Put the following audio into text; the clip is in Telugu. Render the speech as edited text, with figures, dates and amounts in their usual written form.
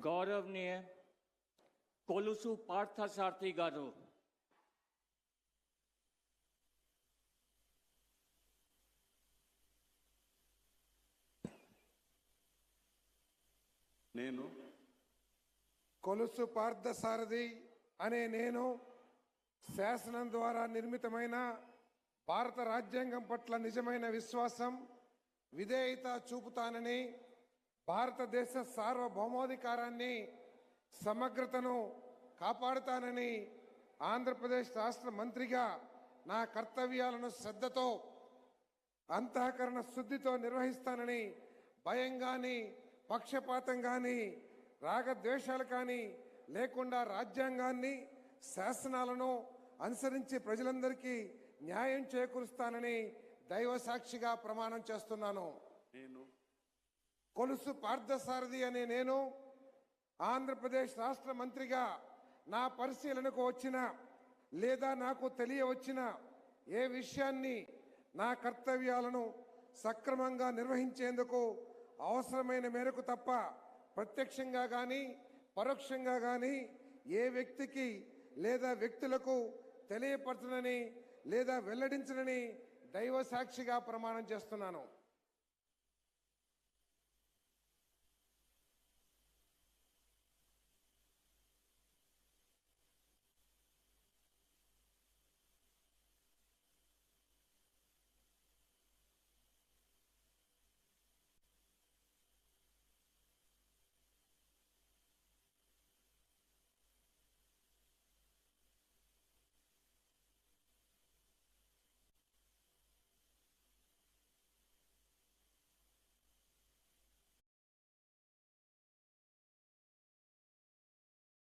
गौरवनीय कोलुसु पार्थसारथी गारू నేను కొలుసు పార్థసారథి అనే నేను శాసనం ద్వారా నిర్మితమైన భారత రాజ్యాంగం పట్ల నిజమైన విశ్వాసం విధేయత చూపుతానని భారతదేశ సార్వభౌమాధికారాన్ని సమగ్రతను కాపాడుతానని ఆంధ్రప్రదేశ్ రాష్ట్ర మంత్రిగా నా కర్తవ్యాలను శ్రద్ధతో అంతఃకరణ శుద్ధితో నిర్వహిస్తానని భయం కానీ పక్షపాతం కానీ రాగద్వేషాలు కానీ లేకుండా రాజ్యాంగాన్ని శాసనాలను అనుసరించి ప్రజలందరికీ న్యాయం చేకూరుస్తానని దైవ సాక్షిగా ప్రమాణం చేస్తున్నాను. నేను కొలుసు పార్థసారథి అనే నేను ఆంధ్రప్రదేశ్ రాష్ట్ర మంత్రిగా నా పరిశీలనకు వచ్చిన లేదా నాకు తెలియవచ్చిన ఏ విషయాన్ని నా కర్తవ్యాలను సక్రమంగా నిర్వహించేందుకు అవసరమైన మేరకు తప్ప ప్రత్యక్షంగా కానీ పరోక్షంగా కానీ ఏ వ్యక్తికి లేదా వ్యక్తులకు తెలియపరచనని లేదా వెల్లడించనని దైవ సాక్షిగా ప్రమాణం చేస్తున్నాను.